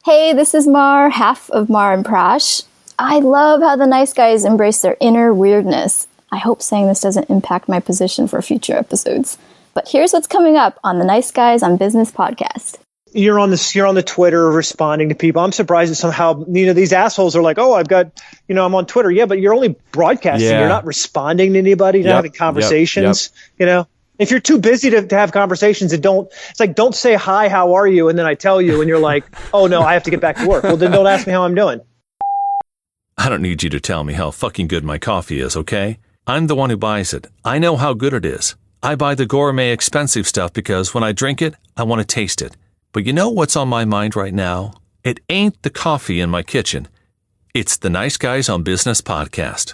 Hey, this is Mar, half of Mar and Prash. I love how the nice guys embrace their inner weirdness. I hope saying this doesn't impact my position for future episodes. But here's what's coming up on the Nice Guys on Business podcast. You're on the Twitter responding to people. I'm surprised that somehow, these assholes are like, oh, I'm on Twitter. Yeah, but you're only broadcasting. Yeah. You're not responding to anybody, you're not having conversations, If you're too busy to have conversations don't say, hi, how are you? And then I tell you and you're like, oh no, I have to get back to work. Well, then don't ask me how I'm doing. I don't need you to tell me how fucking good my coffee is, okay? I'm the one who buys it. I know how good it is. I buy the gourmet expensive stuff because when I drink it, I want to taste it. But you know what's on my mind right now? It ain't the coffee in my kitchen. It's the Nice Guys on Business podcast.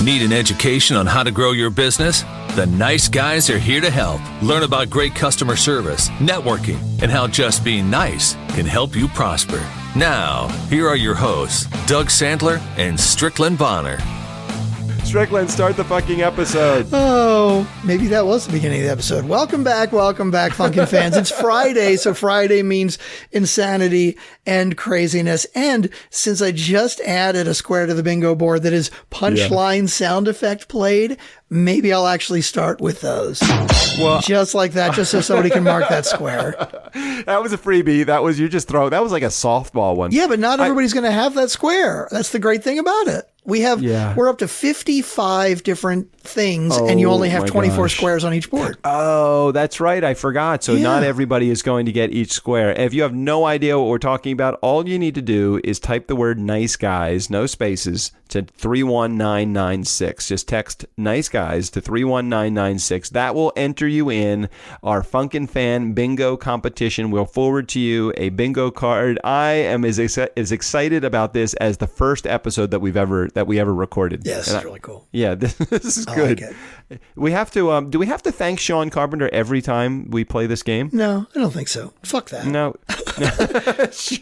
Need an education on how to grow your business? The Nice Guys are here to help. Learn about great customer service, networking, and how just being nice can help you prosper. Now, here are your hosts, Doug Sandler and Strickland Bonner. Strickland, start the fucking episode. Oh, maybe that was the beginning of the episode. Welcome back, Funkin' fans. It's Friday, so Friday means insanity and craziness. And since I just added a square to the bingo board that is punchline sound effect played, maybe I'll actually start with those. Well, just like that, just so somebody can mark that square. That was a freebie. That was that was like a softball one. Yeah, but not everybody's going to have that square. That's the great thing about it. We're up to 55 different things, and you only have 24 squares on each board. Oh, that's right. I forgot. So not everybody is going to get each square. If you have no idea what we're talking about, all you need to do is type the word nice guys, no spaces, to 31996. Just text nice guys to 31996. That will enter you in our Funkin' Fan bingo competition. We'll forward to you a bingo card. I am as excited about this as the first episode that we ever recorded. Yes, it's really cool. Yeah, this is good. Like it. We have to. Do we have to thank Sean Carpenter every time we play this game? No, I don't think so. Fuck that. No.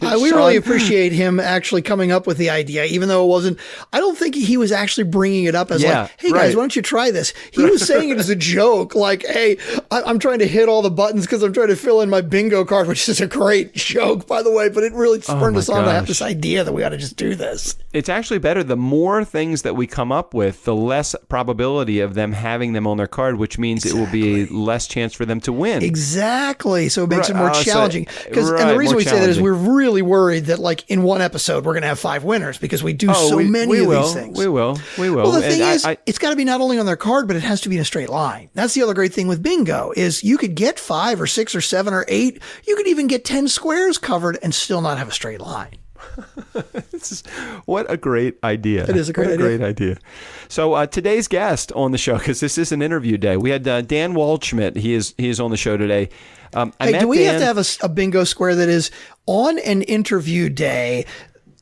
We really appreciate him actually coming up with the idea, even though it wasn't. I don't think he was actually bringing it up as like, hey guys, why don't you try this? He was saying it as a joke, like, hey, I'm trying to hit all the buttons because I'm trying to fill in my bingo card, which is a great joke, by the way. But it really spurred us on to have this idea that we ought to just do this. It's actually better. The more things that we come up with, the less probability of them having them on their card, which means it will be less chance for them to win. Exactly. So it makes it more challenging. And the reason we say that is we're really worried that, like, in one episode we're going to have 5 winners because we do many of these things. We will. Well, the thing is, it's got to be not only on their card, but it has to be in a straight line. That's the other great thing with bingo is you could get 5 or 6 or 7 or 8. You could even get 10 squares covered and still not have a straight line. What a great idea. It is a great idea. So today's guest on the show, because this is an interview day, we had Dan Waldschmidt. He is on the show today. Hey, do we have to have a bingo square that is on an interview day?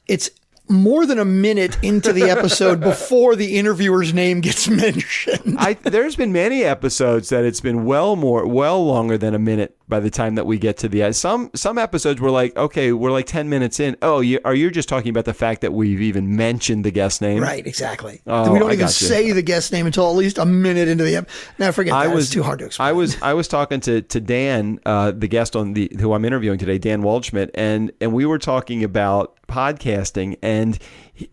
It's more than a minute into the episode before the interviewer's name gets mentioned. There's been many episodes that it's been well longer than a minute by the time that we get to the end. Some episodes we're like 10 minutes in. Oh, are you just talking about the fact that we've even mentioned the guest name? Right, exactly. Oh, we don't even say the guest name until at least a minute into the episode. Now, forget that. It's too hard to explain. I was talking to Dan, the guest who I'm interviewing today, Dan Waldschmidt, and we were talking about podcasting, and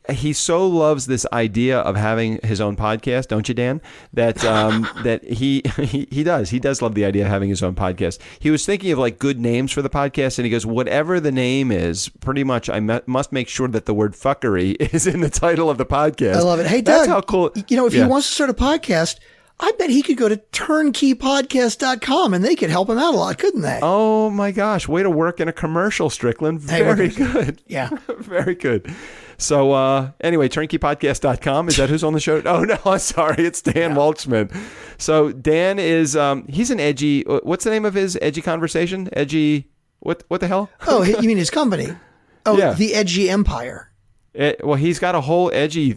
he so loves this idea of having his own podcast, don't you, Dan? That that he does love the idea of having his own podcast. He was thinking of like good names for the podcast, and he goes, whatever the name is, pretty much I must make sure that the word fuckery is in the title of the podcast. I love it. Hey, Doug, that's how cool. If he wants to start a podcast, I bet he could go to turnkeypodcast.com and they could help him out a lot, couldn't they? Oh my gosh. Way to work in a commercial, Strickland. Very good. Yeah. Very good. So anyway, turnkeypodcast.com. Is that who's on the show? Oh, no, I'm sorry. It's Dan Waldschmidt. So Dan is, he's an edgy, what's the name of his edgy conversation? Edgy, what the hell? Oh, you mean his company? Oh, yeah. The Edgy Empire. Well, he's got a whole edgy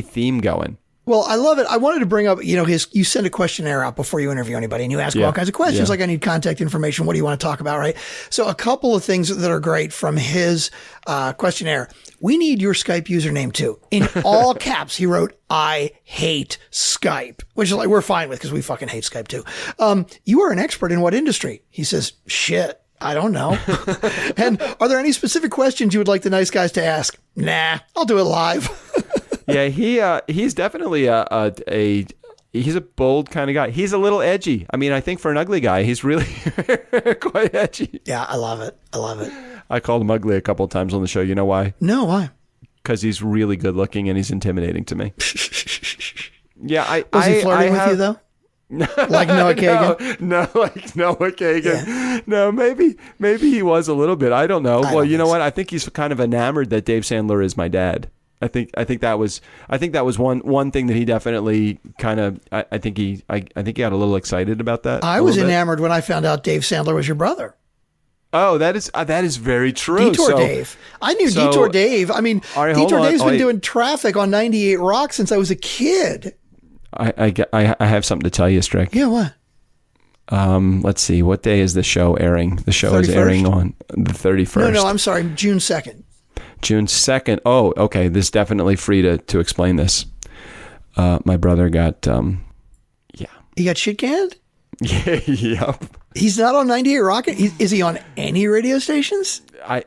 theme going. Well, I love it. I wanted to bring up, you send a questionnaire out before you interview anybody and you ask all kinds of questions like I need contact information. What do you want to talk about? Right. So a couple of things that are great from his questionnaire. We need your Skype username too. In all caps, he wrote, I hate Skype, which is like, we're fine with because we fucking hate Skype too. You are an expert in what industry? He says, shit. I don't know. And are there any specific questions you would like the nice guys to ask? Nah, I'll do it live. Yeah, he's definitely he's a bold kind of guy. He's a little edgy. I mean, I think for an ugly guy, he's really quite edgy. Yeah, I love it. I called him ugly a couple of times on the show. You know why? No, why? Because he's really good looking and he's intimidating to me. Yeah, Was he flirting with you though? Like Noah Kagan? No, like Noah Kagan. Yeah. No, maybe he was a little bit. I don't know. Well, you know what? I think he's kind of enamored that Dave Sandler is my dad. I think that was one thing that he definitely kind of I think he got a little excited about that. I was enamored when I found out Dave Sandler was your brother. Oh, that is very true. Detour Dave. I knew Detour Dave. I mean, right, Detour Dave's been doing traffic on 98 Rock since I was a kid. I have something to tell you, Strick. Yeah, what? Let's see. What day is the show airing? The show 31st? Is airing on the 31st. No, I'm sorry. June 2nd. June 2nd. Oh, okay. This is definitely free to explain this. My brother got, He got shit canned? Yeah, yep. He's not on 98 Rock? Is he on any radio stations?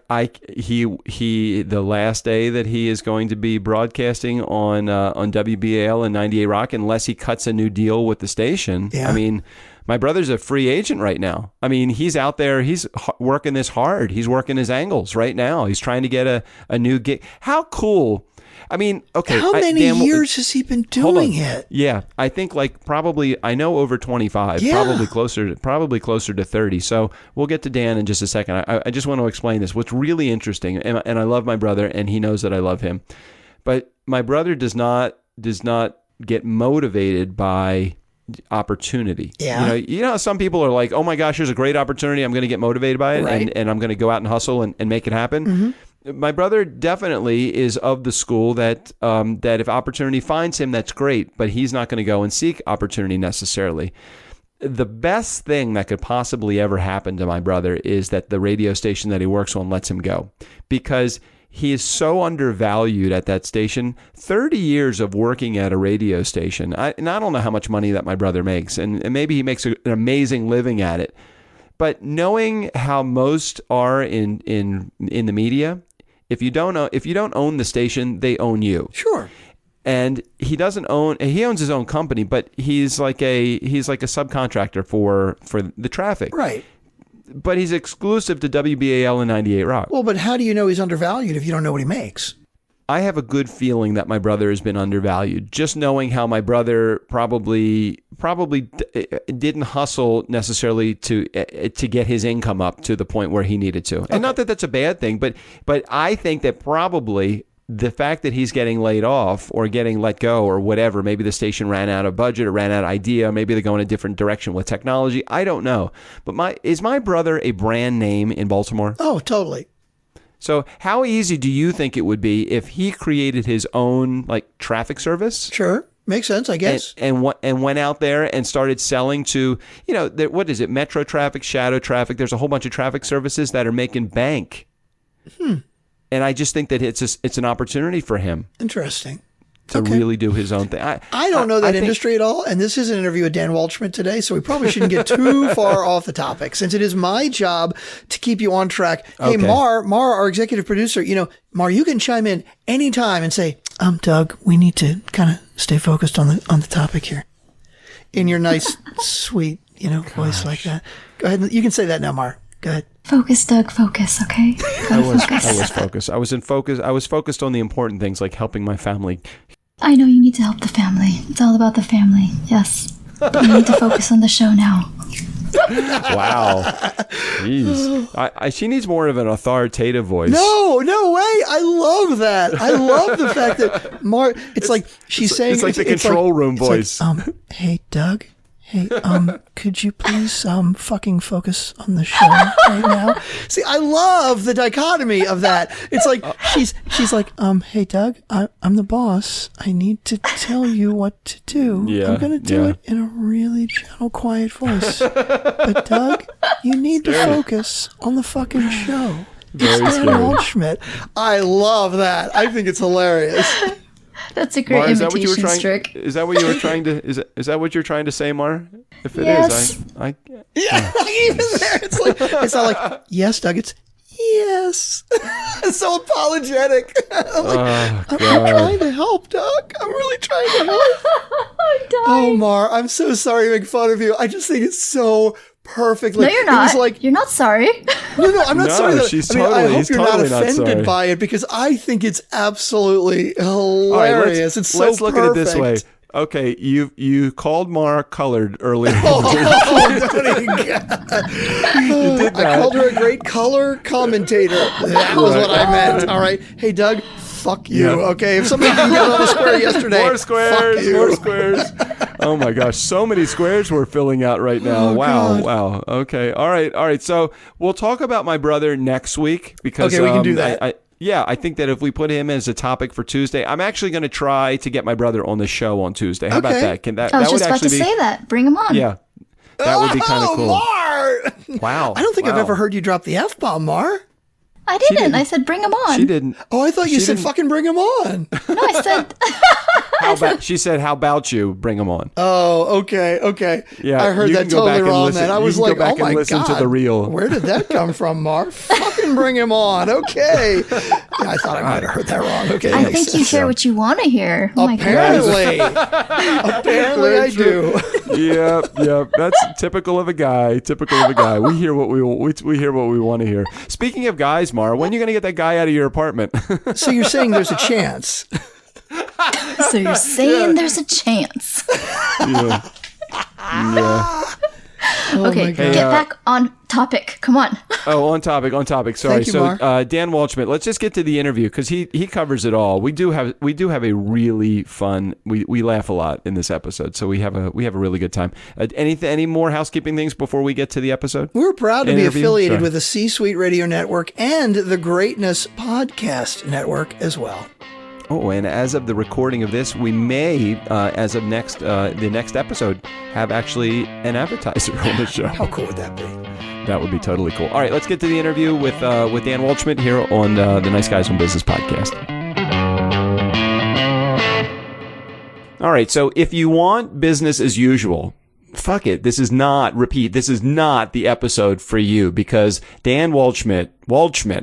He the last day that he is going to be broadcasting on WBAL and 98 Rock, unless he cuts a new deal with the station. Yeah. I mean, my brother's a free agent right now. I mean, he's out there. He's working this hard. He's working his angles right now. He's trying to get a new gig. How cool. I mean, okay. How many years has he been doing it? Yeah, I think probably I know over 25, probably closer to 30. So we'll get to Dan in just a second. I just want to explain this. What's really interesting, and I love my brother, and he knows that I love him, but my brother does not get motivated by opportunity. Yeah. You know, some people are like, oh my gosh, here's a great opportunity. I'm going to get motivated by it, right, and I'm going to go out and hustle and make it happen. Mm-hmm. My brother definitely is of the school that if opportunity finds him, that's great, but he's not going to go and seek opportunity necessarily. The best thing that could possibly ever happen to my brother is that the radio station that he works on lets him go, because he is so undervalued at that station. 30 years of working at a radio station. I don't know how much money that my brother makes, and maybe he makes an amazing living at it. But knowing how most are in the media, if you don't own the station, they own you. Sure. And he owns his own company, but he's like a subcontractor for the traffic. Right. But he's exclusive to WBAL and 98 Rock. Well, but how do you know he's undervalued if you don't know what he makes? I have a good feeling that my brother has been undervalued. Just knowing how my brother probably didn't hustle necessarily to get his income up to the point where he needed to. And not that that's a bad thing, but I think that probably the fact that he's getting laid off or getting let go or whatever, maybe the station ran out of budget or ran out of idea, maybe they're going a different direction with technology. I don't know. But is my brother a brand name in Baltimore? Oh, totally. So how easy do you think it would be if he created his own traffic service? Sure. Makes sense, I guess. And went out there and started selling to, what is it? Metro traffic, shadow traffic. There's a whole bunch of traffic services that are making bank. And I just think that it's an opportunity for him. Interesting. To really do his own thing. I don't know that industry at all, and this is an interview with Dan Waldschmidt today, so we probably shouldn't get too far off the topic, since it is my job to keep you on track. Hey, okay. Mar, our executive producer, Mar, you can chime in anytime and say, Doug, we need to kind of stay focused on the topic here. In your nice, sweet, voice like that. Go ahead. You can say that now, Mar. Go ahead. Focus, Doug, focus, okay? I was focused. I was focused on the important things like helping my family. I know you need to help the family. It's all about the family. Yes. You need to focus on the show now. Wow. Jeez. She needs more of an authoritative voice. No way. I love that. I love the fact that it's like she's saying... It's like the control room voice. Hey, Doug. Hey, could you please fucking focus on the show right now? See, I love the dichotomy of that. It's like she's like, hey, Doug, I'm the boss. I need to tell you what to do. Yeah, I'm gonna do it in a really gentle, quiet voice. But Doug, you need to focus on the fucking show. It's Dan Waldschmidt. I love that. I think it's hilarious. That's a great Mar, imitation, Strick. Is that what you were trying to? Is that what you're trying to say, Mar? If it is, yeah. Even there, it's not like yes, Doug. It's yes. It's so apologetic. I'm trying to help, Doug. I'm really trying to help. I'm dying. Oh, Mar, I'm so sorry to make fun of you. I just think it's so perfect. No, you're not. You're not sorry. No, I'm not sorry. I hope you're totally not offended by it because I think it's absolutely hilarious. It's so perfect. Let's look at it this way. Okay, you called Mar colored earlier. Don't even you did that. I called her a great color commentator. That was what I meant. All right. Hey, Doug, fuck you. Yeah. Okay, if somebody didn't get on the square yesterday, more squares. Oh my gosh, so many squares we're filling out right now. Wow. Okay, all right. So we'll talk about my brother next week because we can do that. I think that if we put him as a topic for Tuesday, I'm actually going to try to get my brother on the show on Tuesday. How about that? I was just about to say that. Bring him on. Yeah, that would be kind of cool. Mar! Wow. I don't think I've ever heard you drop the F-bomb, Mar. I didn't. I said bring him on. She didn't. Oh, I thought you said fucking bring him on. No, I said... She said, how about you bring him on? Oh, okay. Yeah, I heard that totally wrong then. I was like, oh my listen God. To the reel. Where did that come from, Mar? Fucking bring him on. Okay. Yeah, I thought I might have heard that wrong. Okay. I think you hear what you want to hear. Oh Apparently. Apparently I do. Yep. That's typical of a guy. We hear what we want to hear. Speaking of guys, Mar, when are you going to get that guy out of your apartment? So you're saying there's a chance. So you're saying there's a chance. Yeah. Okay, get back on topic. Come on. On topic. Sorry. Thank you, Mark. Dan Waldschmidt, let's just get to the interview because he covers it all. We do have a really fun. We laugh a lot in this episode, so we have a really good time. Any more housekeeping things before we get to the episode? We're proud to be affiliated with the C-Suite Radio Network and the Greatness Podcast Network as well. Oh, and as of the recording of this, we may, as of the next episode, have actually an advertiser on the show. How cool would that be? That would be totally cool. All right, let's get to the interview with Dan Waldschmidt here on the Nice Guys on Business podcast. All right, so if you want business as usual, fuck it. This is not the episode for you because Dan Waldschmidt,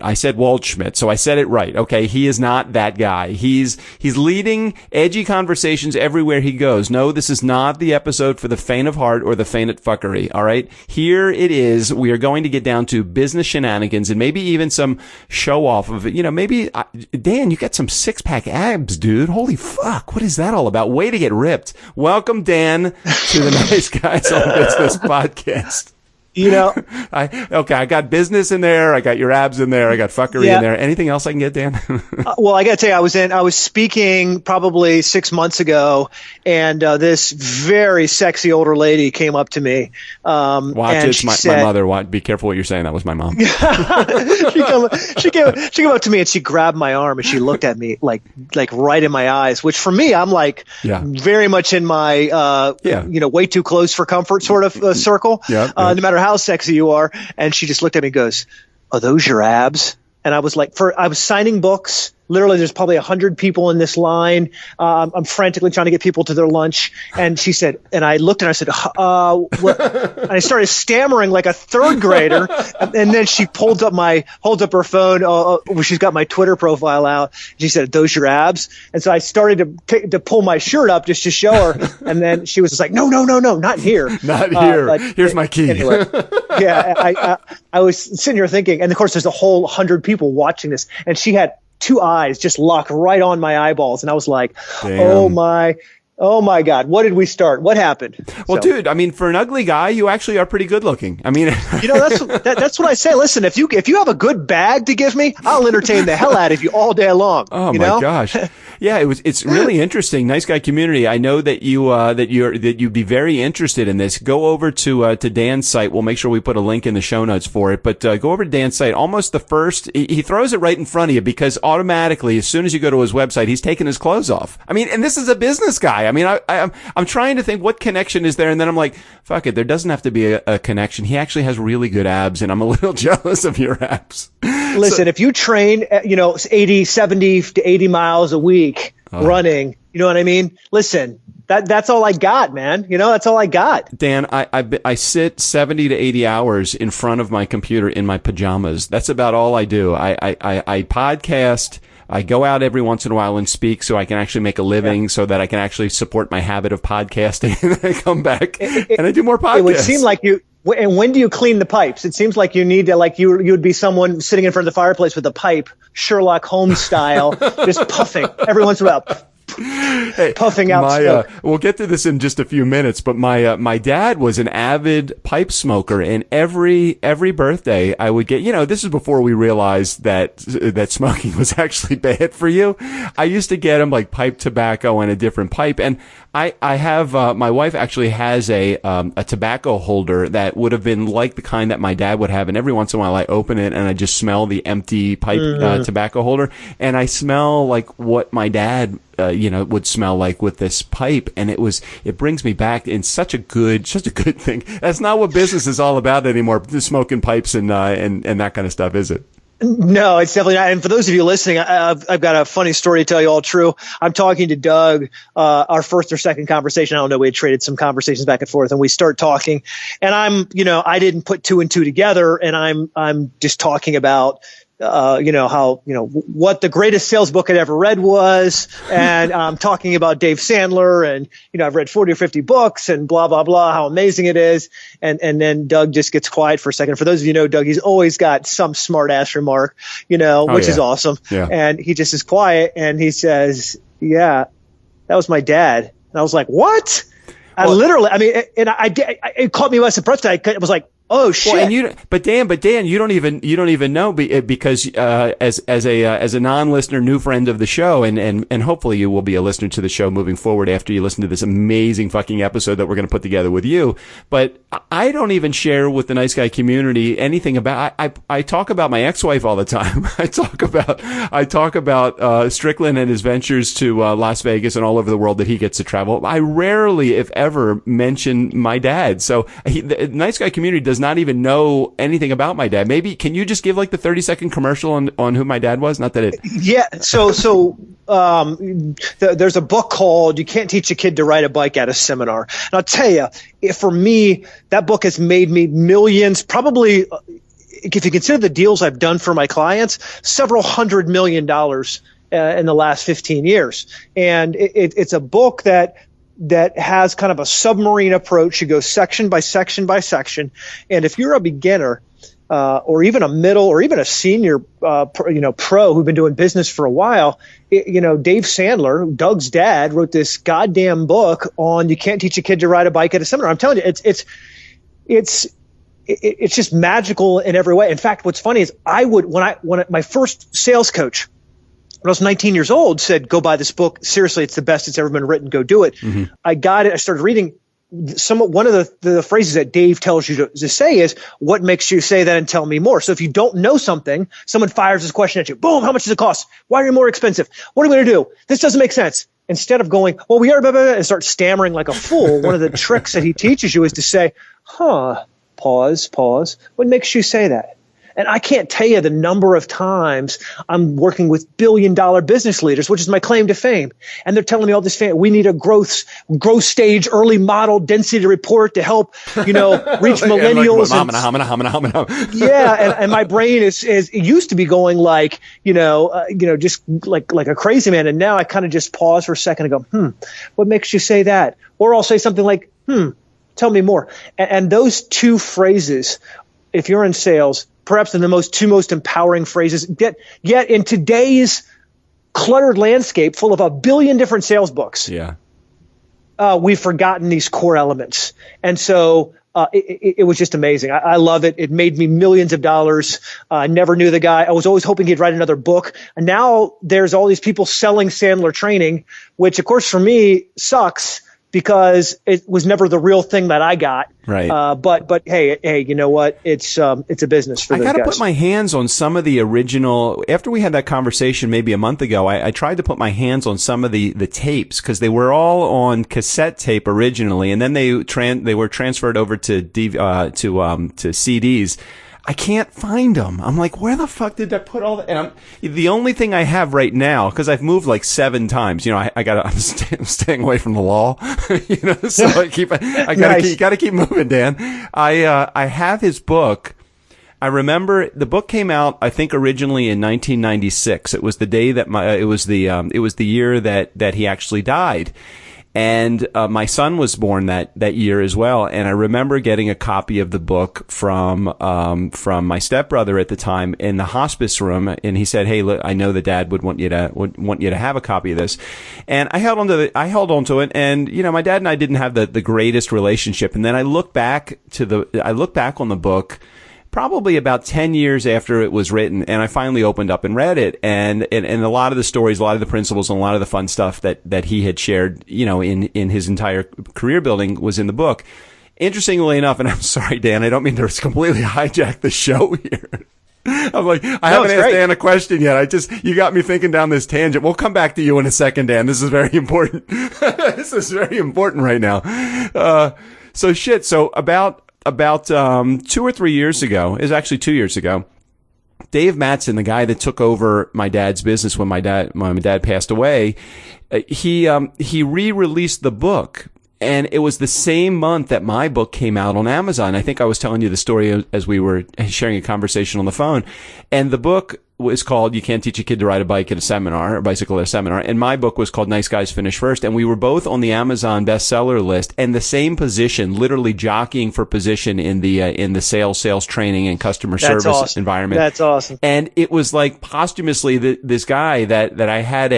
I said Waldschmidt, so I said it right. Okay, he is not that guy. He's leading edgy conversations everywhere he goes. No, this is not the episode for the faint of heart or the faint at fuckery, all right? Here it is. We are going to get down to business shenanigans and maybe even some show off of it. Maybe, Dan, you got some six-pack abs, dude. Holy fuck, what is that all about? Way to get ripped. Welcome, Dan, to the Nice Guys on Business podcast. I got business in there. I got your abs in there. I got fuckery in there. Anything else I can get, Dan? Well, I got to tell you, I was speaking probably 6 months ago, and this very sexy older lady came up to me. Watch, it's my mother. Be careful what you're saying. That was my mom. she came up to me and she grabbed my arm and she looked at me like right in my eyes, which for me, I'm like very much in my way too close for comfort sort of circle. No matter how sexy you are. And she just looked at me and goes, "Are those your abs?" And I was like, I was signing books. Literally, there's probably 100 people in this line. I'm frantically trying to get people to their lunch. And she said, and I looked and I said, what? And I started stammering like a third grader. And then she holds up her phone. Where she's got my Twitter profile out. She said, "Those your abs?" And so I started to pull my shirt up just to show her. And then she was just like, no, not here. Not here. Here's my key. Anyway, I was sitting here thinking, and of course there's a whole 100 people watching this, and she had two eyes just locked right on my eyeballs, and I was like, damn. Oh my God, what did we start? What happened? Well, dude, I mean, for an ugly guy, you actually are pretty good looking. I mean, that's what I say. Listen, if you have a good bag to give me, I'll entertain the hell out of you all day long. Oh my gosh. Yeah, it's really interesting. Nice Guy community. I know that you'd be very interested in this. Go over to Dan's site. We'll make sure we put a link in the show notes for it, but go over to Dan's site. Almost the first, he throws it right in front of you because automatically, as soon as you go to his website, he's taking his clothes off. I mean, and this is a business guy. I mean, I'm trying to think what connection is there, and then I'm like, fuck it, there doesn't have to be a connection. He actually has really good abs, and I'm a little jealous of your abs. Listen, if you train, 70 to 80 miles a week, running. You know what I mean? Listen, that's all I got, man. That's all I got. Dan, I sit 70 to 80 hours in front of my computer in my pajamas. That's about all I do. I podcast. I go out every once in a while and speak so I can actually make a living, so that I can actually support my habit of podcasting. And then I come back and I do more podcasts. It would seem like you. And when do you clean the pipes? It seems like you need to, like you would be someone sitting in front of the fireplace with a pipe, Sherlock Holmes style, just puffing every once in a while. Hey, puffing out smoke. We'll get to this in just a few minutes, but my dad was an avid pipe smoker, and every birthday I would get, this is before we realized that smoking was actually bad for you. I used to get him like pipe tobacco and a different pipe, and I have my wife actually has a tobacco holder that would have been like the kind that my dad would have, and every once in a while I open it and I just smell the empty pipe tobacco holder, and I smell like what my dad would smell like with this pipe, and it brings me back in such a good thing. That's not what business is all about anymore, smoking pipes and that kind of stuff, is it? No, it's definitely not. And for those of you listening, I've got a funny story to tell you, all true. I'm talking to Doug, our first or second conversation. I don't know. We had traded some conversations back and forth, and we start talking, and I didn't put two and two together, and I'm just talking about how what the greatest sales book I'd ever read was, and I'm talking about Dave Sandler, and I've read 40 or 50 books, and blah blah blah, how amazing it is, and then Doug just gets quiet for a second. For those of you who know Doug, he's always got some smart ass remark, which is awesome. Yeah. And he just is quiet, and he says, "Yeah, that was my dad." And I was like, "What?" It caught me by surprise. I was like, oh shit! Well, but Dan, you don't even know because as a non-listener, new friend of the show, and hopefully you will be a listener to the show moving forward after you listen to this amazing fucking episode that we're going to put together with you. But I don't even share with the Nice Guy community anything about. I talk about my ex-wife all the time. I talk about Strickland and his ventures to Las Vegas and all over the world that he gets to travel. I rarely, if ever, mention my dad. So the Nice Guy community does not even know anything about my dad. Maybe can you just give like the 30-second commercial on who my dad was? Not that it. Yeah. So there's a book called "You Can't Teach a Kid to Ride a Bike at a Seminar." And I'll tell you, for me, that book has made me millions. Probably, if you consider the deals I've done for my clients, several $100 million in the last 15 years. And it's a book that has kind of a submarine approach. You go section by section by section. And if you're a beginner, or even a middle or even a senior, pro who've been doing business for a while, Dave Sandler, Doug's dad, wrote this goddamn book on "You Can't Teach a Kid to Ride a Bike at a Seminar." I'm telling you, it's just magical in every way. In fact, what's funny is when my first sales coach, when I was 19 years old, said, "Go buy this book. Seriously, it's the best it's ever been written. Go do it." Mm-hmm. I got it. I started reading. One of the phrases that Dave tells you to say is, "What makes you say that and tell me more?" So if you don't know something, someone fires this question at you. Boom. How much does it cost? Why are you more expensive? What are we going to do? This doesn't make sense. Instead of going, "Well, we are," blah, blah, blah, and start stammering like a fool, one of the tricks that he teaches you is to say, pause. What makes you say that? And I can't tell you the number of times I'm working with billion-dollar business leaders, which is my claim to fame. And they're telling me all this, we need a growth stage, early model density report to help, reach millennials. And my brain is it used to be going like, just like a crazy man. And now I kind of just pause for a second and go, what makes you say that? Or I'll say something like, tell me more. And those two phrases, if you're in sales, perhaps the two most empowering phrases. Yet in today's cluttered landscape full of a billion different sales books, we've forgotten these core elements. And so it was just amazing. I love it. It made me millions of dollars. I never knew the guy. I was always hoping he'd write another book. And now there's all these people selling Sandler training, which of course for me sucks, because it was never the real thing that I got. Right. But hey, you know what? It's a business for those guys. I got to put my hands on some of the original. After we had that conversation maybe a month ago, I tried to put my hands on some of the tapes, because they were all on cassette tape originally, and then they were transferred over to CDs. I can't find them. I'm like, where the fuck did I put all that? And the only thing I have right now, because I've moved like 7 times. You know, I'm staying away from the law. You know, so I gotta keep moving, Dan. I have his book. I remember the book came out, I think, originally in 1996. It was the day that it was the year that he actually died. And my son was born that year as well. And I remember getting a copy of the book from my stepbrother at the time in the hospice room. And he said, "Hey, look, I know that Dad would want you to have a copy of this." And I held onto it. And, you know, my dad and I didn't have the greatest relationship. And then I look back on the book probably about 10 years after it was written, and I finally opened up and read it, and a lot of the stories, a lot of the principles, and a lot of the fun stuff that he had shared, you know, in his entire career building was in the book. Interestingly enough, and I'm sorry, Dan, I don't mean to completely hijack the show here. I'm like, I haven't asked Dan a question yet. You got me thinking down this tangent. We'll come back to you in a second, Dan. This is very important. This is very important right now. So about 2 or 3 years ago, it was actually 2 years ago, Dave Mattson, the guy that took over my dad's business when my dad passed away, he re-released the book. And it was the same month that my book came out on Amazon. I think I was telling you the story as we were sharing a conversation on the phone. And the book was called You Can't Teach a Kid to Ride a Bike at a Seminar, or Bicycle at a Seminar. And my book was called Nice Guys Finish First. And we were both on the Amazon bestseller list, and the same position, literally jockeying for position in the sales training and customer service environment. That's awesome. And it was like posthumously this guy that I had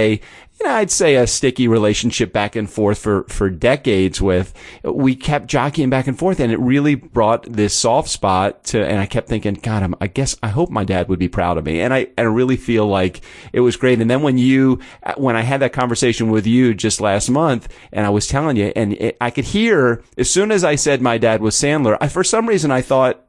I'd say a sticky relationship back and forth for decades with. We kept jockeying back and forth, and it really brought this soft spot and I kept thinking, God, I hope my dad would be proud of me. And I really feel like it was great. And then when I had that conversation with you just last month, and I was telling you, and I could hear as soon as I said my dad was Sandler, for some reason I thought,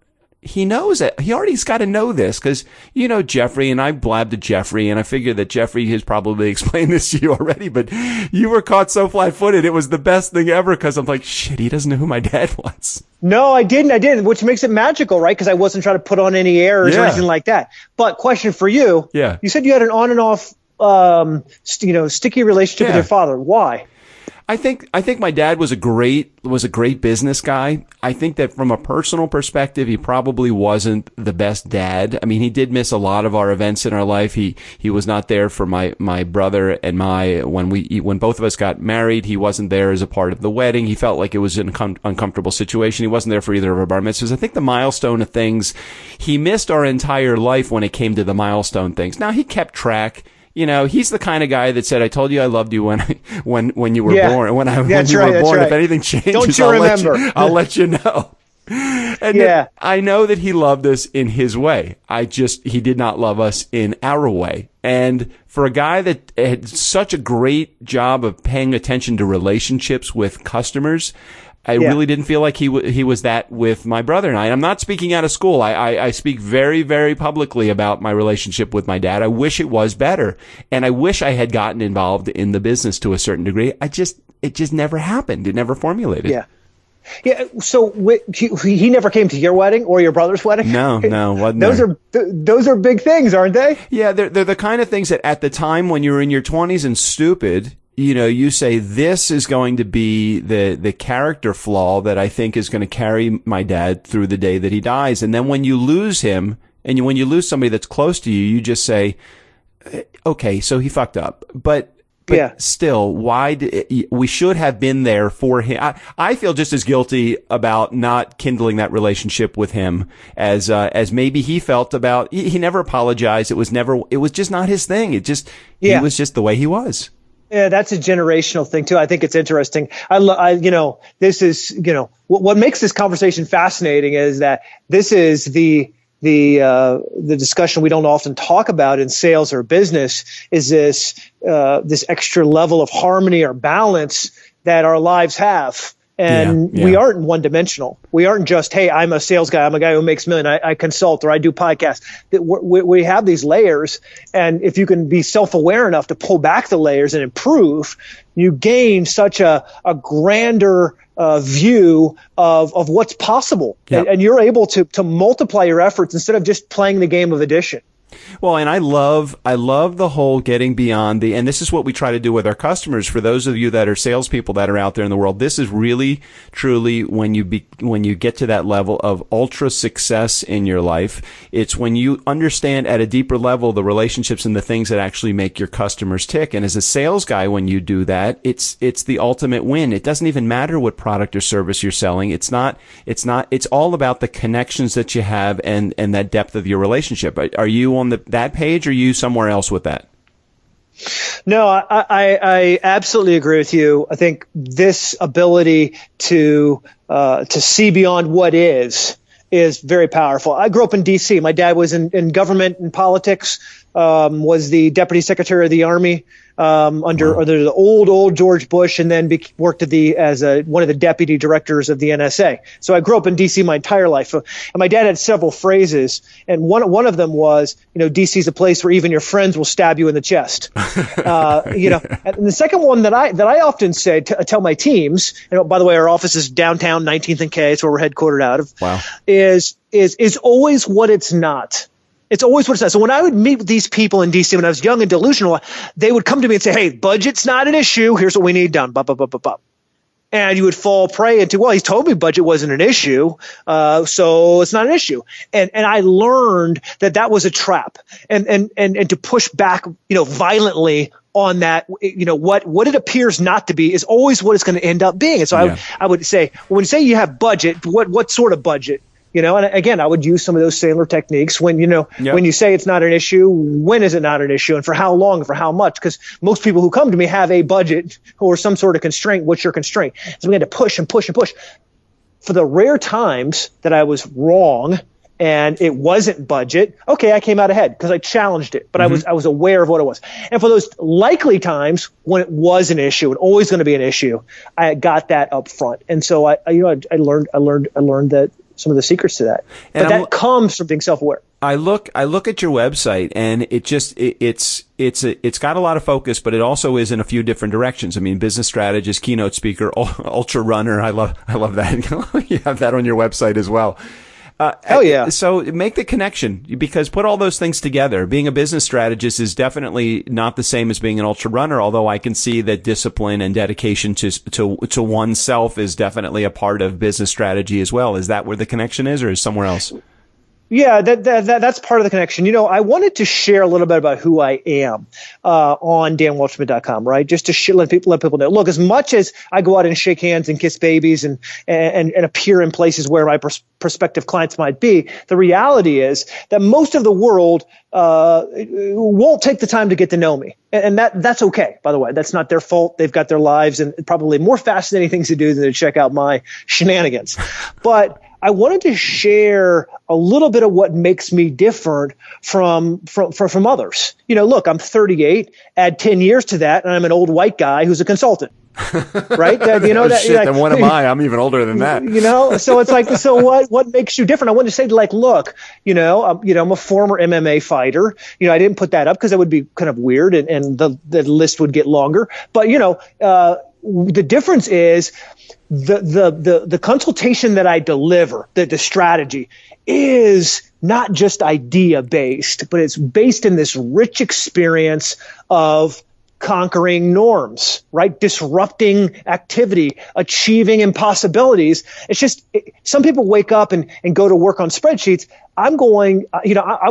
he knows it. He already's got to know this because, you know, Jeffrey, and I blabbed to Jeffrey, and I figured that Jeffrey has probably explained this to you already, but you were caught so flat-footed. It was the best thing ever because I'm like, shit, he doesn't know who my dad was. No, I didn't, which makes it magical, right? Because I wasn't trying to put on any airs or anything like that. But question for you. Yeah. You said you had an on and off, sticky relationship with your father. Why? I think my dad was a great business guy. I think that from a personal perspective, he probably wasn't the best dad. I mean, he did miss a lot of our events in our life. He was not there for my brother and when both of us got married. He wasn't there as a part of the wedding. He felt like it was an uncomfortable situation. He wasn't there for either of our bar mitzvahs. I think the milestone of things, he missed our entire life when it came to the milestone things. Now, he kept track. You know, he's the kind of guy that said, "I told you I loved you when you were born. When you were born, if anything changes, I'll let you know." And I know that he loved us in his way. He did not love us in our way. And for a guy that had such a great job of paying attention to relationships with customers, I really didn't feel like he was that with my brother and I. I'm not speaking out of school. I speak very, very publicly about my relationship with my dad. I wish it was better. And I wish I had gotten involved in the business to a certain degree. It just never happened. It never formulated. Yeah. Yeah. So he never came to your wedding or your brother's wedding? No, wasn't those are big things, aren't they? Yeah. They're the kind of things that at the time when you were in your 20s and stupid, you know, you say, this is going to be the character flaw that I think is going to carry my dad through the day that he dies. And then when you lose him, and when you lose somebody that's close to you, you just say, okay, so he fucked up. But still, we should have been there for him. I feel just as guilty about not kindling that relationship with him as maybe he felt about, he never apologized. It was just not his thing. He was just the way he was. Yeah, that's a generational thing too. I think it's interesting. This is, what makes this conversation fascinating is that this is the discussion we don't often talk about in sales or business is this extra level of harmony or balance that our lives have. And we aren't one dimensional. We aren't just, hey, I'm a sales guy. I'm a guy who makes million. I consult or I do podcasts. We have these layers. And if you can be self-aware enough to pull back the layers and improve, you gain such a grander view of what's possible. Yep. And you're able to multiply your efforts instead of just playing the game of addition. Well, and I love the whole getting beyond and this is what we try to do with our customers. For those of you that are salespeople that are out there in the world, this is really, truly when you get to that level of ultra success in your life. It's when you understand at a deeper level the relationships and the things that actually make your customers tick. And as a sales guy, when you do that, it's the ultimate win. It doesn't even matter what product or service you're selling. It's all about the connections that you have and that depth of your relationship. Are you on that page, or are you somewhere else with that? No, I absolutely agree with you. I think this ability to see beyond what is very powerful. I grew up in D.C. My dad was in government and politics, was the deputy secretary of the Army under the old George Bush, and then worked as one of the deputy directors of the NSA. So I grew up in D.C. my entire life. And my dad had several phrases, and one of them was, D.C. is a place where even your friends will stab you in the chest. And the second one that I often say tell my teams, by the way, our office is downtown 19th and K, it's where we're headquartered out of. Wow. Is always what it's not. It's always what it's not. So when I would meet with these people in DC when I was young and delusional, they would come to me and say, "Hey, budget's not an issue. Here's what we need done." And you would fall prey into, well, he's told me budget wasn't an issue, so it's not an issue. And I learned that was a trap, and to push back, violently on that, what it appears not to be is always what it's going to end up being. And so I would say, when you say you have budget, what sort of budget? And again, I would use some of those Sandler techniques when you say it's not an issue, when is it not an issue, and for how long, and for how much? Because most people who come to me have a budget or some sort of constraint. What's your constraint? So we had to push and push and push. For the rare times that I was wrong and it wasn't budget, okay, I came out ahead because I challenged it, but I was aware of what it was. And for those likely times when it was an issue and always going to be an issue, I got that up front. And so I learned that. Some of the secrets to that, but that comes from being self-aware. I look at your website, and it's got a lot of focus, but it also is in a few different directions. I mean, business strategist, keynote speaker, ultra runner. I love that. You have that on your website as well. Hell yeah. So make the connection, because put all those things together. Being a business strategist is definitely not the same as being an ultra runner, although I can see that discipline and dedication to oneself is definitely a part of business strategy as well. Is that where the connection is, or is somewhere else? Yeah, that's part of the connection. I wanted to share a little bit about who I am on danwaldschmidt.com, right? Just to let people know. Look, as much as I go out and shake hands and kiss babies and appear in places where my prospective clients might be, the reality is that most of the world won't take the time to get to know me. And that's okay, by the way. That's not their fault. They've got their lives and probably more fascinating things to do than to check out my shenanigans. But I wanted to share a little bit of what makes me different from others. Look, I'm 38, add 10 years to that, and I'm an old white guy who's a consultant. Right? Then what am I? I'm even older than that. So it's like, so what makes you different? I wanted to say, look, I'm a former MMA fighter. I didn't put that up because that would be kind of weird and the list would get longer. But, the difference is the consultation that I deliver, the strategy is not just idea based, but it's based in this rich experience of conquering norms, right? Disrupting activity, achieving impossibilities. It's just, some people wake up and go to work on spreadsheets. I'm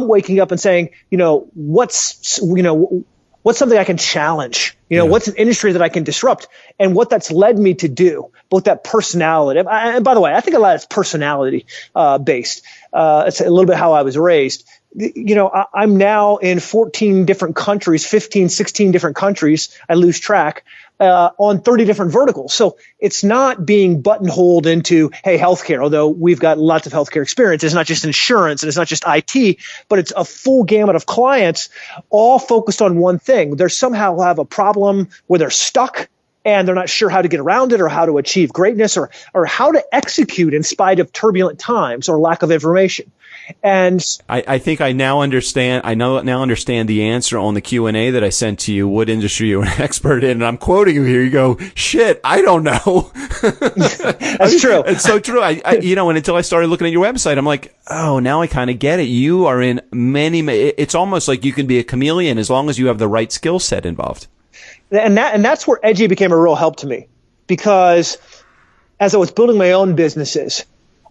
waking up and saying, what's something I can challenge? What's an industry that I can disrupt? And what that's led me to do, both that personality. And by the way, I think a lot is personality based. It's a little bit how I was raised. I'm now in 14 different countries, 15, 16 different countries. I lose track. On 30 different verticals. So it's not being buttonholed into, hey, healthcare, although we've got lots of healthcare experience. It's not just insurance and it's not just IT, but it's a full gamut of clients all focused on one thing. They somehow have a problem where they're stuck and they're not sure how to get around it or how to achieve greatness or how to execute in spite of turbulent times or lack of information. And I think I now understand. I now understand the answer on the Q&A that I sent to you. What industry you're an expert in? And I'm quoting you here. You go, shit, I don't know. That's true. It's so true. And until I started looking at your website, I'm like, oh, now I kind of get it. You are in many. It's almost like you can be a chameleon as long as you have the right skill set involved. And that's where Edgy became a real help to me, because as I was building my own businesses,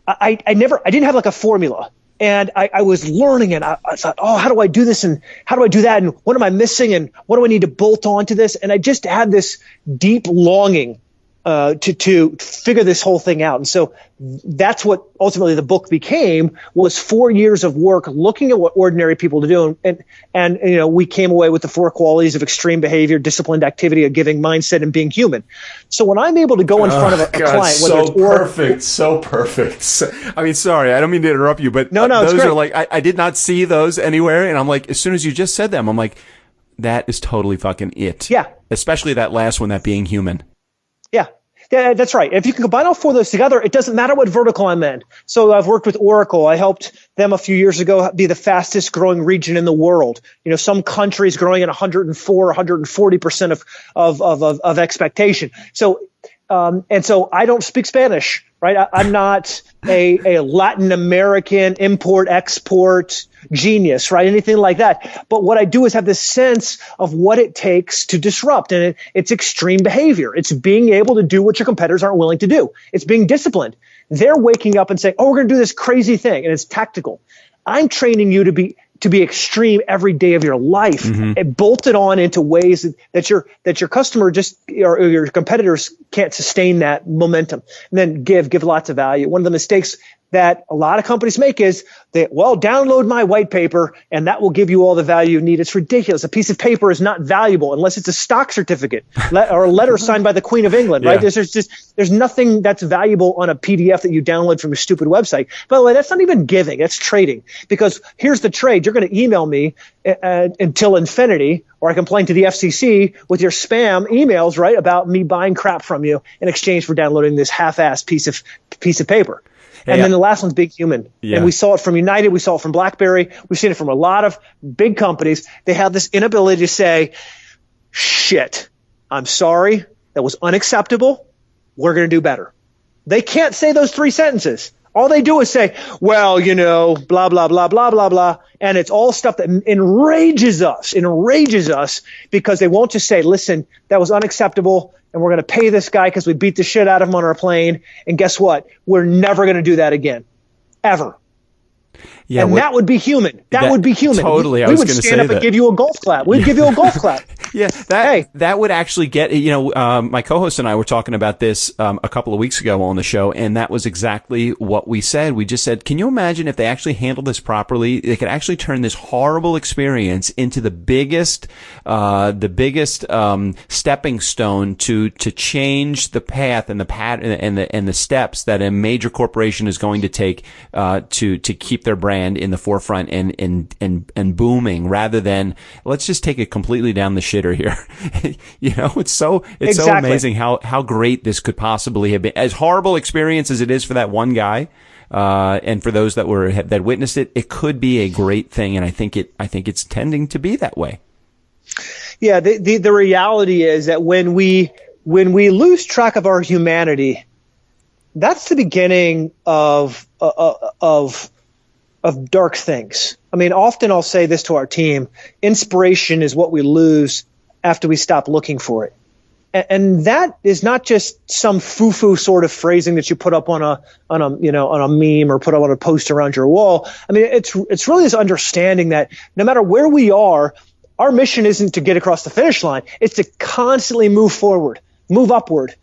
I didn't have like a formula. And I was learning, and I thought, oh, how do I do this? And how do I do that? And what am I missing? And what do I need to bolt onto this? And I just had this deep longing to figure this whole thing out. And so that's what ultimately the book became, was 4 years of work looking at what ordinary people do. And we came away with the 4 qualities of extreme behavior, disciplined activity, a giving mindset, and being human. So when I'm able to go in front of a client, so perfect. I mean, sorry, I don't mean to interrupt you, but those are like, I did not see those anywhere. And I'm like, as soon as you just said them, I'm like, that is totally fucking it. Yeah. Especially that last one, that being human. Yeah, that's right. If you can combine all 4 of those together, it doesn't matter what vertical I'm in. So I've worked with Oracle. I helped them a few years ago be the fastest growing region in the world. Some countries growing at 104, 140% of expectation. So, and so I don't speak Spanish, right? I'm not a Latin American import-export genius, right? Anything like that. But what I do is have this sense of what it takes to disrupt. And it's extreme behavior. It's being able to do what your competitors aren't willing to do. It's being disciplined. They're waking up and saying, oh, we're going to do this crazy thing. And it's tactical. I'm training you to be extreme every day of your life, and bolt it on into ways that your customer or your competitors can't sustain that momentum, and then give lots of value. One of the mistakes that a lot of companies make is download my white paper and that will give you all the value you need. It's ridiculous. A piece of paper is not valuable unless it's a stock certificate or a letter signed by the Queen of England, right? There's nothing that's valuable on a PDF that you download from a stupid website. By the way, that's not even giving, that's trading. Because here's the trade. You're going to email me until infinity, or I complain to the FCC with your spam emails, right, about me buying crap from you in exchange for downloading this half-assed piece of paper. And then the last one's being human. Yeah. And we saw it from United. We saw it from BlackBerry. We've seen it from a lot of big companies. They have this inability to say, shit, I'm sorry. That was unacceptable. We're going to do better. They can't say those 3 sentences. All they do is say, well, blah, blah, blah, blah, blah, blah. And it's all stuff that enrages us because they won't just say, listen, that was unacceptable. And we're going to pay this guy because we beat the shit out of him on our plane. And guess what? We're never going to do that again. Ever. Yeah, that would be human. That would be human. Totally. We would stand up and give you a golf clap. We'd give you a golf clap. Yeah, that would actually get, my co-host and I were talking about this a couple of weeks ago on the show, and that was exactly what we said. We just said, can you imagine if they actually handled this properly? They could actually turn this horrible experience into the biggest stepping stone to change the path and the pattern and the steps that a major corporation is going to take to keep their brand in the forefront and booming, rather than let's just take it completely down the shitter here. It's so amazing how great this could possibly have been. As horrible experience as it is for that one guy, and for those that witnessed it, it could be a great thing, and I think it's tending to be that way. Yeah, the reality is that when we lose track of our humanity, that's the beginning of dark things. I mean, often I'll say this to our team: inspiration is what we lose after we stop looking for it. And that is not just some foo-foo sort of phrasing that you put up on a meme or put up on a post around your wall. I mean, it's really this understanding that no matter where we are, our mission isn't to get across the finish line. It's to constantly move forward, move upward,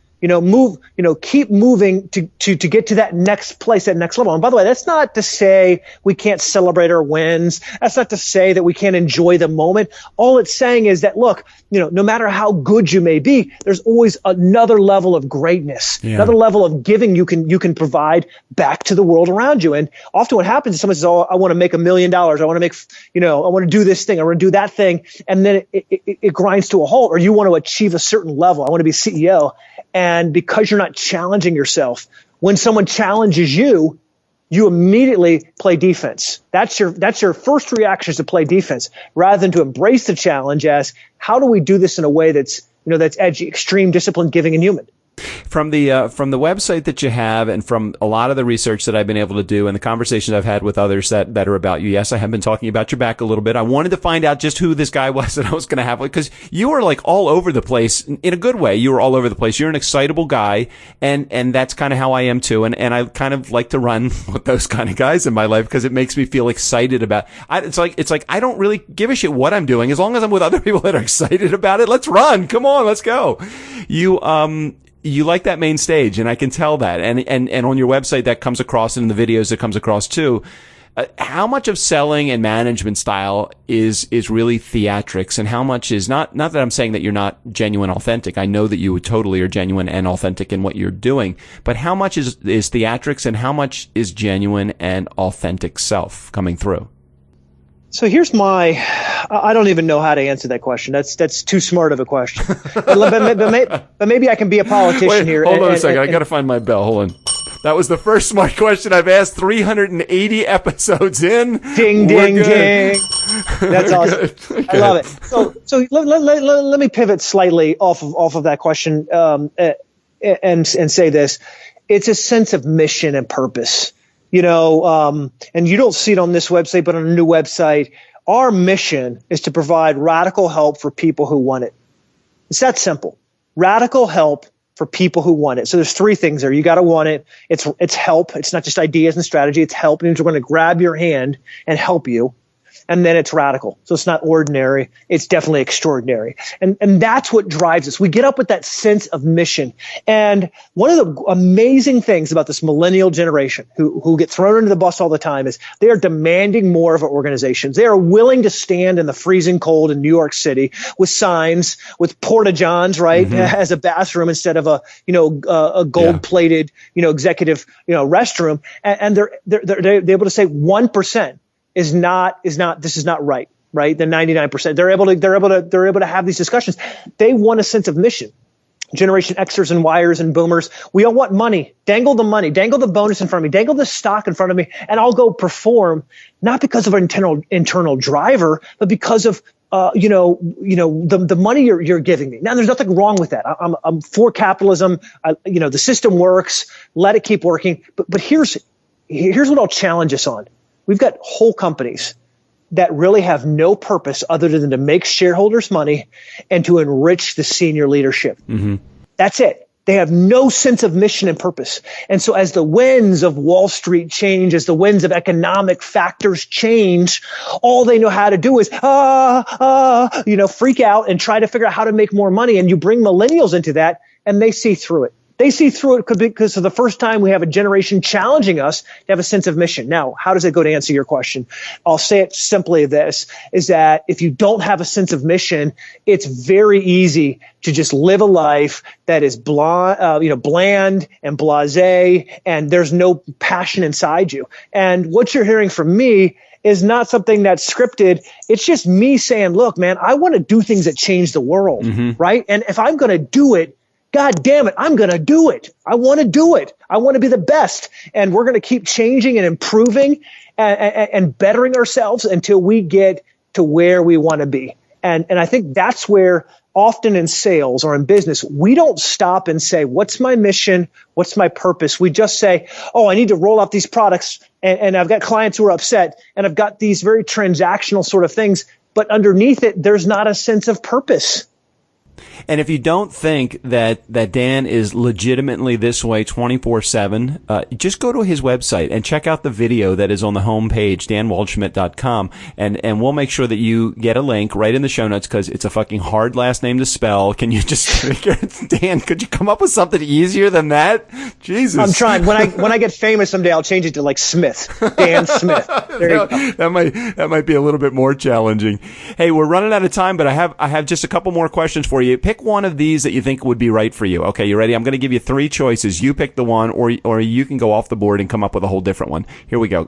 keep moving to get to that next place, that next level. And by the way, that's not to say we can't celebrate our wins. That's not to say that we can't enjoy the moment. All it's saying is that, look, no matter how good you may be, there's always another level of greatness, another level of giving you can provide back to the world around you. And often what happens is someone says, oh, I want to make $1 million. I want to make, I want to do this thing. I want to do that thing. And then it grinds to a halt, or you want to achieve a certain level. I want to be CEO. And because you're not challenging yourself, when someone challenges you, you immediately play defense. That's your first reaction, is to play defense rather than to embrace the challenge as, how do we do this in a way that's edgy, extreme, disciplined, giving, and human? From the website that you have, and from a lot of the research that I've been able to do, and the conversations I've had with others that are about you, yes, I have been talking about your back a little bit. I wanted to find out just who this guy was that I was going to have, because you were like all over the place in a good way. You were all over the place. You're an excitable guy, and that's kind of how I am too. And I kind of like to run with those kind of guys in my life because it makes me feel excited about. It's like I don't really give a shit what I'm doing as long as I'm with other people that are excited about it. Let's run. Come on, let's go. You like that main stage, and I can tell that. And on your website that comes across, and in the videos that comes across too. How much of selling and management style is really theatrics, and how much is not that I'm saying that you're not genuine, authentic. I know that you totally are genuine and authentic in what you're doing, but how much is theatrics, and how much is genuine and authentic self coming through? So here's I don't even know how to answer that question. That's too smart of a question. but maybe I can be a politician here. Hold on a second. I got to find my bell. Hold on. That was the first smart question I've asked 380 episodes in. Ding, ding, ding. That's awesome. Okay. I love it. So let me pivot slightly off of that question and say this. It's a sense of mission and purpose. And you don't see it on this website, but on a new website, our mission is to provide radical help for people who want it. It's that simple. Radical help for people who want it. So there's three things there. You got to want it. It's help. It's not just ideas and strategy. It's help. It means we're going to grab your hand and help you. And then it's radical. So it's not ordinary. It's definitely extraordinary. And that's what drives us. We get up with that sense of mission. And one of the amazing things about this millennial generation who get thrown into the bus all the time is they are demanding more of our organizations. They are willing to stand in the freezing cold in New York City with signs, with porta-johns, right, as a bathroom instead of a gold-plated, executive, restroom. And they're able to say 1%. Is not this is not right, the 99%. They're able to have these discussions. They want a sense of mission. Generation Xers and Yers and Boomers, we all want money. Dangle the money, dangle the bonus in front of me, dangle the stock in front of me, and I'll go perform, not because of an internal driver, but because of the money you're giving me. Now, there's nothing wrong with that. I'm for capitalism. The system works. Let it keep working. But here's what I'll challenge us on. We've got whole companies that really have no purpose other than to make shareholders money and to enrich the senior leadership. Mm-hmm. That's it. They have no sense of mission and purpose. And so as the winds of Wall Street change, as the winds of economic factors change, all they know how to do is, freak out and try to figure out how to make more money. And you bring millennials into that and they see through it. They see through it because for the first time we have a generation challenging us to have a sense of mission. Now, how does it go to answer your question? I'll say it simply this, is that if you don't have a sense of mission, it's very easy to just live a life that is bland and blasé, and there's no passion inside you. And what you're hearing from me is not something that's scripted. It's just me saying, look, man, I want to do things that change the world, right? And if I'm going to do it, God damn it, I'm going to do it. I want to do it. I want to be the best. And we're going to keep changing and improving and bettering ourselves until we get to where we want to be. And I think that's where often in sales or in business, we don't stop and say, what's my mission? What's my purpose? We just say, oh, I need to roll out these products. And I've got clients who are upset. And I've got these very transactional sort of things. But underneath it, there's not a sense of purpose. And if you don't think that Dan is legitimately this way 24/7, just go to his website and check out the video that is on the homepage, danwaldschmidt.com, and we'll make sure that you get a link right in the show notes because it's a fucking hard last name to spell. Can you just, Dan, could you come up with something easier than that? Jesus. I'm trying. When I get famous someday, I'll change it to like Smith, Dan Smith. There you go. That might be a little bit more challenging. Hey, we're running out of time, but I have just a couple more questions for you. Pick one of these that you think would be right for you. Okay, you ready? I'm going to give you 3 choices. You pick the one, or you can go off the board and come up with a whole different one. Here we go.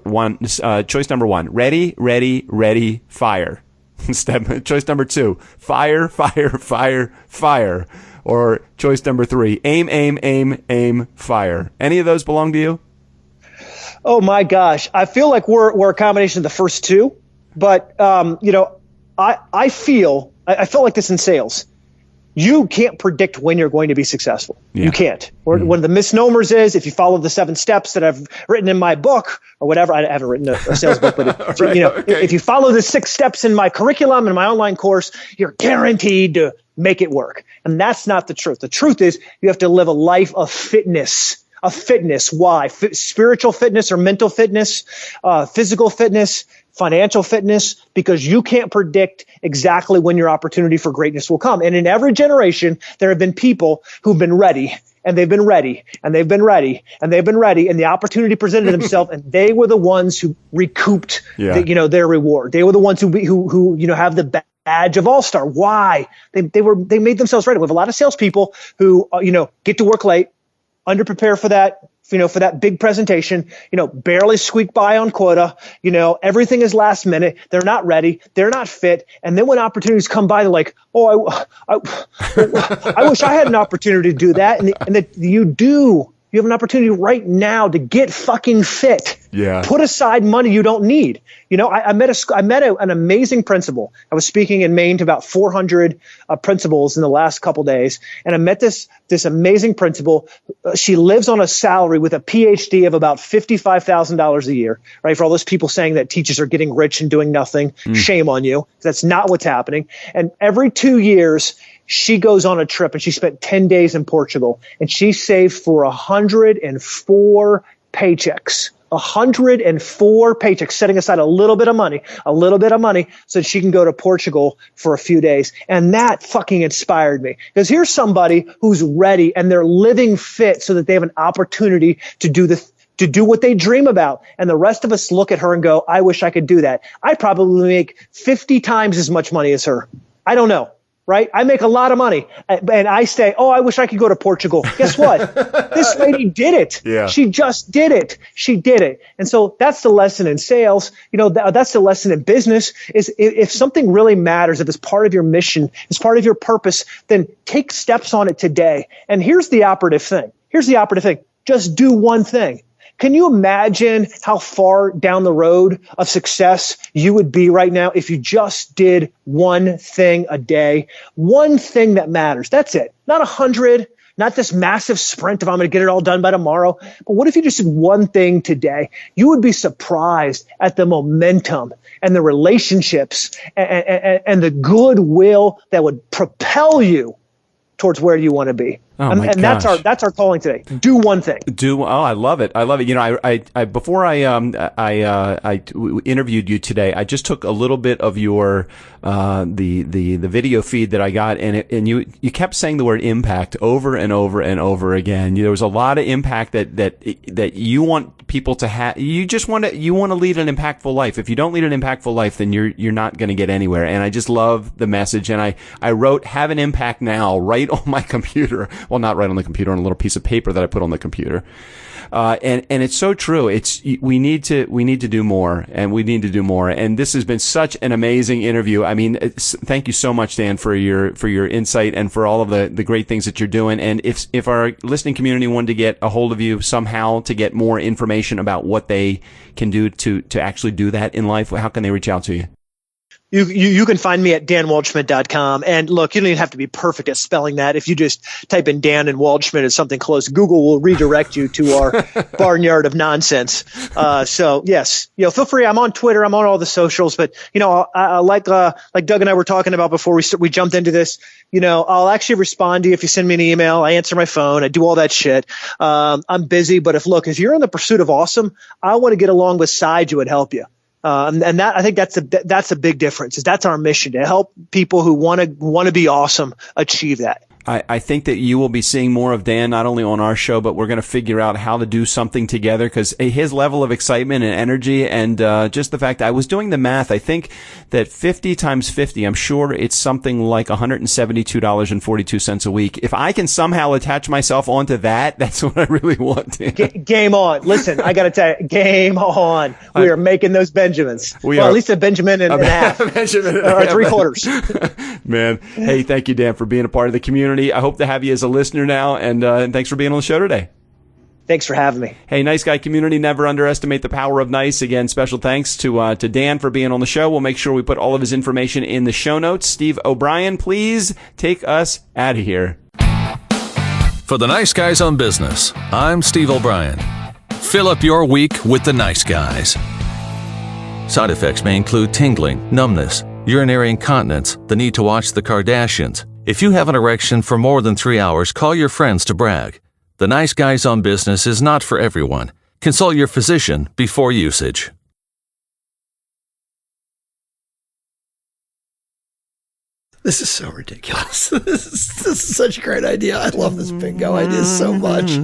Choice number 1. Ready, fire. Choice number 2. Fire. Or choice number 3. Aim, fire. Any of those belong to you? Oh my gosh. I feel like we're a combination of the first two, but I felt like this in sales. You can't predict when you're going to be successful. Yeah. You can't. Or one of the misnomers is if you follow the 7 steps that I've written in my book or whatever. I haven't written a sales book, but if you follow the 6 steps in my curriculum and my online course, you're guaranteed to make it work. And that's not the truth. The truth is you have to live a life of fitness. Why? Spiritual fitness or mental fitness, physical fitness, financial fitness, because you can't predict exactly when your opportunity for greatness will come. And in every generation, there have been people who've been ready, and they've been ready, and they've been ready, and they've been ready, and the opportunity presented themselves, and they were the ones who recouped their reward. They were the ones who have the badge of all-star. Why? They made themselves ready. We have a lot of salespeople who get to work late, underprepare for that big presentation, barely squeak by on quota, everything is last minute. They're not ready. They're not fit. And then when opportunities come by, they're like, oh, I wish I had an opportunity to do that. And that you do. You have an opportunity right now to get fucking fit. Yeah. Put aside money you don't need. I met an amazing principal. I was speaking in Maine to about 400 principals in the last couple days, and I met this amazing principal. She lives on a salary with a PhD of about $55,000 a year. Right, for all those people saying that teachers are getting rich and doing nothing, shame on you. That's not what's happening. And every 2 years, she goes on a trip, and she spent 10 days in Portugal, and she saved for 104 paychecks. 104 paychecks, setting aside a little bit of money so that she can go to Portugal for a few days. And that fucking inspired me, because here's somebody who's ready and they're living fit so that they have an opportunity to do what they dream about. And the rest of us look at her and go, I wish I could do that. I probably make 50 times as much money as her. I don't know. Right? I make a lot of money, and I say, oh, I wish I could go to Portugal. Guess what? This lady did it. Yeah. She just did it. She did it. And so that's the lesson in sales. That's the lesson in business is if something really matters, if it's part of your mission, it's part of your purpose, then take steps on it today. And here's the operative thing. Just do one thing. Can you imagine how far down the road of success you would be right now if you just did one thing a day? One thing that matters. That's it. Not 100, not this massive sprint of I'm going to get it all done by tomorrow. But what if you just did one thing today? You would be surprised at the momentum and the relationships and the goodwill that would propel you towards where you want to be. And that's our calling today. Do one thing. I love it. I before I interviewed you today, I just took a little bit of your the video feed that I got, and you kept saying the word impact over and over and over again. There was a lot of impact that you want people to have. You want to lead an impactful life. If you don't lead an impactful life, then you're not going to get anywhere. And I just love the message. And I wrote "Have an impact now" right on my computer. Well, not right on the computer, on a little piece of paper that I put on the computer. And it's so true. We need to do more, and we need to do more. And this has been such an amazing interview. I mean, thank you so much, Dan, for your insight and for all of the great things that you're doing. And if our listening community wanted to get a hold of you somehow to get more information about what they can do to actually do that in life, how can they reach out to you? You can find me at danwaldschmidt.com. And look, you don't even have to be perfect at spelling that. If you just type in Dan and Waldschmidt as something close, Google will redirect you to our barnyard of nonsense. So yes, feel free. I'm on Twitter. I'm on all the socials, but I like Doug and I were talking about before we jumped into this, I'll actually respond to you if you send me an email. I answer my phone. I do all that shit. I'm busy, but if you're in the pursuit of awesome, I want to get along beside you and help you. And that, I think that's a big difference. That's our mission, to help people who want to be awesome achieve that. I think that you will be seeing more of Dan, not only on our show, but we're going to figure out how to do something together, because his level of excitement and energy, and just the fact that I was doing the math, I think that 50 times 50, I'm sure it's something like $172.42 a week. If I can somehow attach myself onto that, that's what I really want. Game on. Listen, I got to tell you, game on. We are making those Benjamins. At least a Benjamin and a half. Benjamin or 3/4. Man, hey, thank you, Dan, for being a part of the community. I hope to have you as a listener now, and thanks for being on the show today. Thanks for having me. Hey, Nice Guy community, never underestimate the power of nice. Again, special thanks to Dan for being on the show. We'll make sure we put all of his information in the show notes. Steve O'Brien, please take us out of here. For the Nice Guys on Business, I'm Steve O'Brien. Fill up your week with the Nice Guys. Side effects may include tingling, numbness, urinary incontinence, the need to watch the Kardashians. If you have an erection for more than 3 hours, call your friends to brag. The Nice Guys on Business is not for everyone. Consult your physician before usage. This is so ridiculous. This is such a great idea. I love this bingo idea so much. Oh,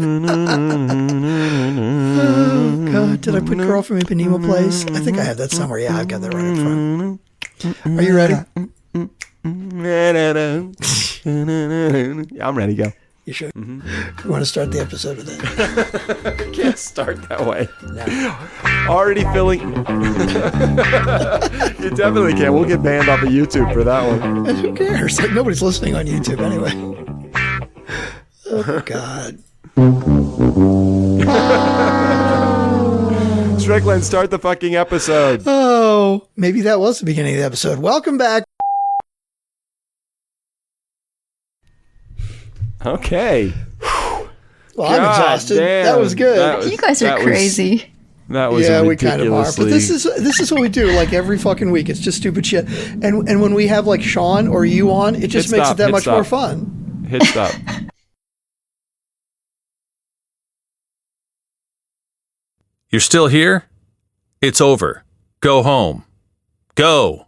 God. Did I put Girl from Ipanema Place? I think I have that somewhere. Yeah, I've got that right in front. Are you ready? I'm ready to go. You sure? Mm-hmm. We want to start the episode with that. Can't start that way. No. Already feeling. You definitely can. We'll get banned off of YouTube for that one. And who cares? Like, nobody's listening on YouTube anyway. Oh, God. Strickland, start the fucking episode. Oh, maybe that was the beginning of the episode. Welcome back. Okay. Well, I'm exhausted. Damn. That was good. You guys are crazy. That was we kind of are. But ridiculously. this is what we do. Like every fucking week, it's just stupid shit. And when we have like Sean or you on, it just makes it that much more fun. Hit stop. You're still here? It's over. Go home. Go.